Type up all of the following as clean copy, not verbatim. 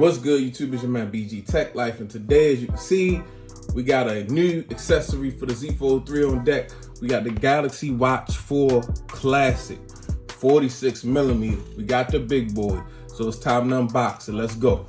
What's good, YouTube? It's your man BG Tech Life, and today, as you can see, we got a new accessory for the Z Fold3 on deck. We got the Galaxy Watch 4 Classic 46mm. We got the big boy, so it's time to unbox it. Let's go.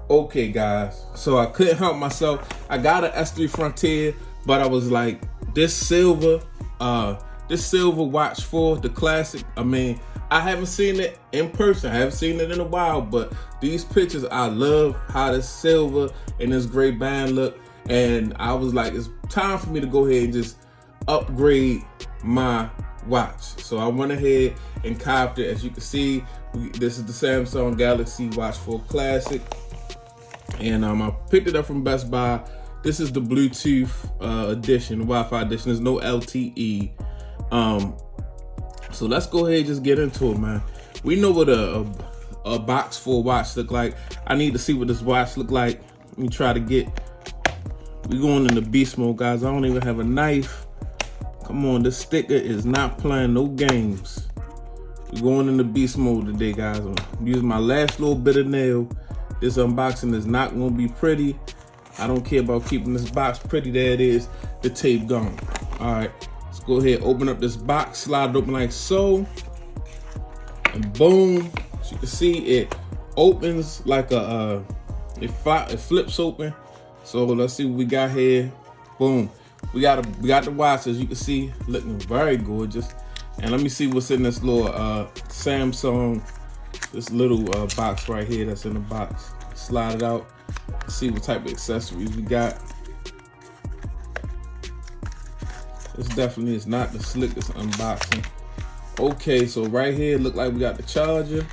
Okay guys, so I couldn't help myself. I got an S3 Frontier, but I was like, this silver Watch 4, the Classic, I mean, I haven't seen it in person. I haven't seen it in a while, but these pictures, I love how this silver and this gray band look. And I was like, it's time for me to go ahead and just upgrade my watch. So I went ahead and copped it. As you can see, this is the Samsung Galaxy Watch 4 Classic. And I picked it up from Best Buy. This is the Bluetooth edition, the Wi-Fi edition. There's no LTE. So let's go ahead and just get into it, man. We know what a box 4 watch look like. I need to see what this watch look like. Let me try to get. We going in the beast mode, guys. I don't even have a knife. Come on, this sticker is not playing no games. We're going in the beast mode today, guys. I'm using my last little bit of nail. This unboxing is not gonna be pretty. I don't care about keeping this box pretty. There it is, the tape gone. All right, let's go ahead, open up this box, slide it open like so, and boom. As you can see, it opens like a, it flips open. So let's see what we got here. Boom, we got the watch, as you can see, looking very gorgeous. And let me see what's in this little Samsung, this little box right here that's in the box. Slide it out, see what type of accessories we got. This definitely is not the slickest unboxing. Okay, so right here, look like we got the charger.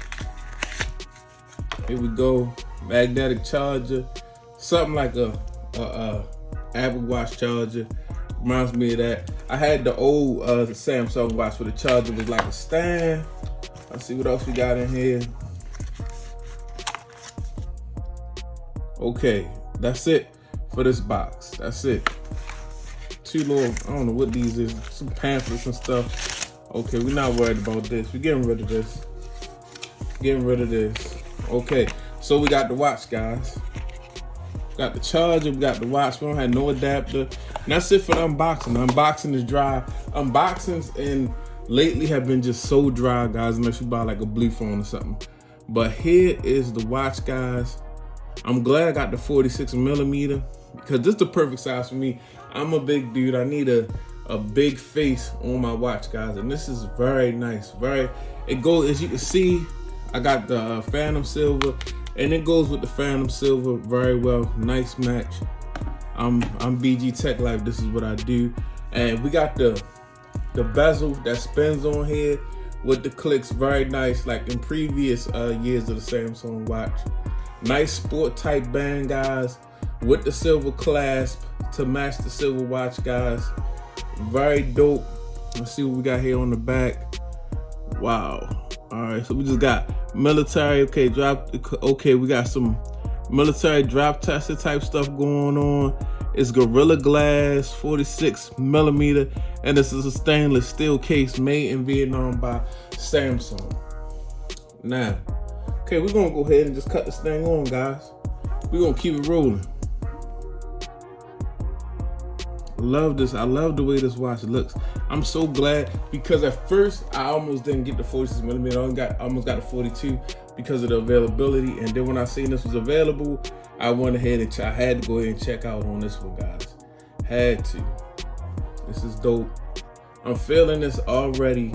Here we go, magnetic charger. Something like a Apple Watch charger. Reminds me of that. I had the old Samsung watch where the charger was like a stand. Let's see what else we got in here. Okay, that's it for this box. That's it. Two little, I don't know what these is, some pamphlets and stuff. Okay, we're not worried about this. We're getting rid of this. Getting rid of this. Okay, so we got the watch, guys. Got the charger, we got the watch. We don't have no adapter. And that's it for the unboxing. The unboxing is dry. Unboxings and lately have been just so dry, guys, unless you buy like a blue phone or something. But here is the watch, guys. I'm glad I got the 46mm because this is the perfect size for me. I'm a big dude. I need a big face on my watch, guys, and this is very nice. It goes, as you can see, I got the Phantom Silver, and it goes with the Phantom Silver very well. Nice match. I'm BG Tech Life. This is what I do. And we got the bezel that spins on here with the clicks, very nice, like in previous years of the Samsung watch. Nice sport type band, guys, with the silver clasp to match the silver watch, guys. Very dope. Let's see what we got here on the back. Wow. All right, so we just got military. Okay, okay, we got some military drop tester type stuff going on. It's Gorilla Glass 46mm, and this is a stainless steel case made in Vietnam by Samsung. Now, okay, we're gonna go ahead and just cut this thing on, guys. We're gonna keep it rolling. Love this. I love the way this watch looks. I'm so glad, because at first I almost didn't get the 46mm. I almost got a 42 because of the availability. And then when I seen this was available, I went ahead and I had to go ahead and check out on this one, guys. Had to. This is dope. I'm feeling this already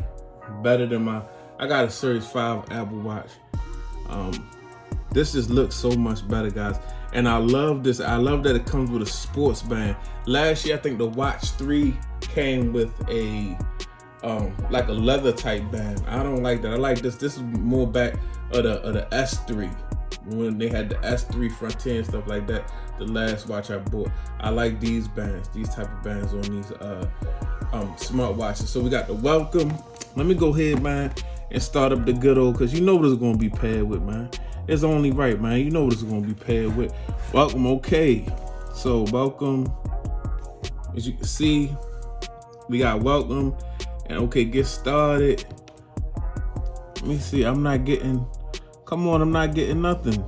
better than I got a Series 5 Apple Watch. This just looks so much better, guys. And I love this. I love that it comes with a sports band. Last year, I think the Watch 3 came with a like a leather type band. I don't like that. I like this. This is more back of the S3, when they had the S3 Frontier and stuff like that. The last watch I bought. I like these bands, these type of bands on these smart watches. So we got the welcome. Let me go ahead, man, and start up the good old, because you know what it's gonna be paired with, man. It's only right, man. You know what it's gonna be paired with. Welcome, okay. So welcome. As you can see, we got welcome and okay, get started. Let me see, I'm not getting, come on, I'm not getting nothing.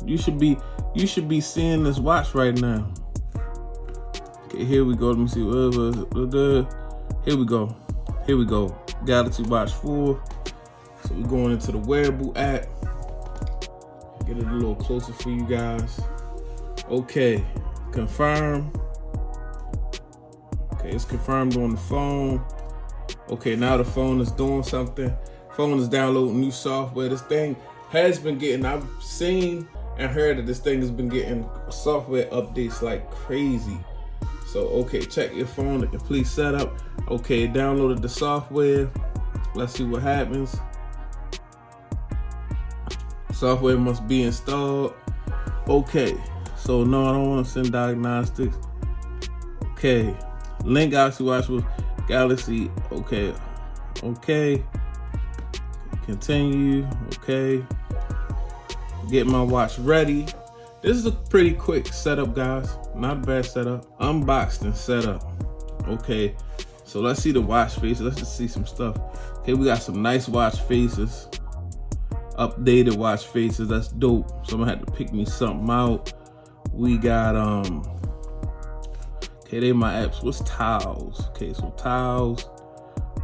You should be seeing this watch right now. Okay, here we go. Let me see. Here we go. Galaxy Watch 4. So we're going into the wearable app. Get it a little closer for you guys. Okay, confirm. Okay, it's confirmed on the phone. Okay, now the phone is doing something. Phone is downloading new software. This thing has been getting, I've seen and heard that this thing has been getting software updates like crazy. So, okay, check your phone, the complete setup. Okay, downloaded the software. Let's see what happens. Software must be installed. Okay, so no, I don't want to send diagnostics. Okay, link Galaxy Watch with Galaxy. Okay, continue. Okay, get my watch ready. This is a pretty quick setup, guys. Not a bad setup. Unboxed and set up. Okay, so let's see the watch faces. Let's just see some stuff. Okay, we got some nice watch faces. Updated watch faces. That's dope. So I'm gonna have to pick me something out. We got okay, they my apps. What's tiles? Okay, so tiles.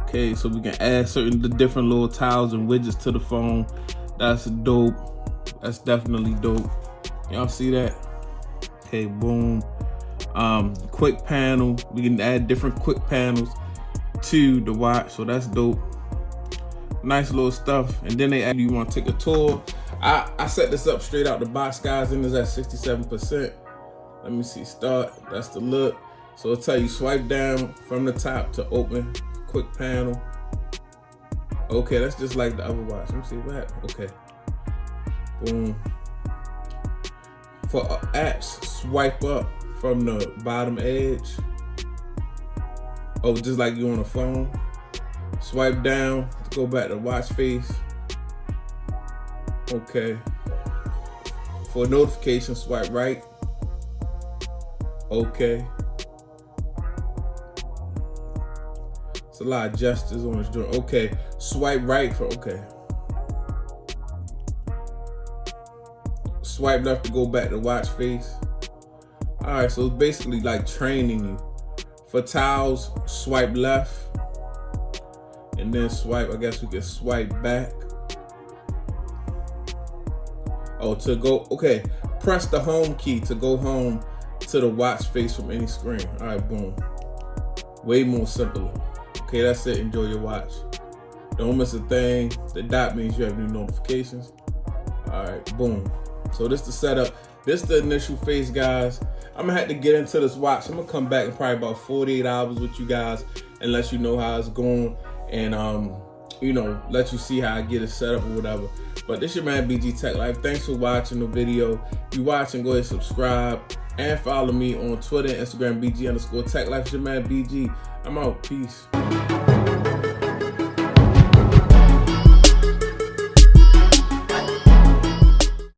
Okay, so we can add the different little tiles and widgets to the phone. That's dope. That's definitely dope. Y'all see that? Okay, boom. Quick panel. We can add different quick panels to the watch, so that's dope. Nice little stuff. And then they add you want to take a tour. I set this up straight out the box, guys, and it's at 67%. Let me see, start. That's the look. So it'll tell you swipe down from the top to open quick panel. Okay, that's just like the other watch. Let me see what happened. Okay, boom. For apps, swipe up from the bottom edge. Oh, just like you on a phone. Swipe down to go back to watch face. Okay. For notification, swipe right. Okay. It's a lot of gestures on this joint. Okay. Swipe right for okay. Swipe left to go back to watch face. All right, so it's basically like training you. For tiles, swipe left. And then swipe, I guess we can swipe back. Oh, to go, okay. Press the home key to go home to the watch face from any screen. All right, boom. Way more simpler. Okay, that's it, enjoy your watch. Don't miss a thing. The dot means you have new notifications. All right, boom. So this is the setup. This is the initial face, guys. I'm gonna have to get into this watch. I'm gonna come back in probably about 48 hours with you guys and let you know how it's going. And you know, let you see how I get it set up or whatever. But this your man BG Tech Life. Thanks for watching the video. If you watching, go ahead and subscribe and follow me on Twitter and Instagram, BG_Tech Life. It's your man BG. I'm out. Peace.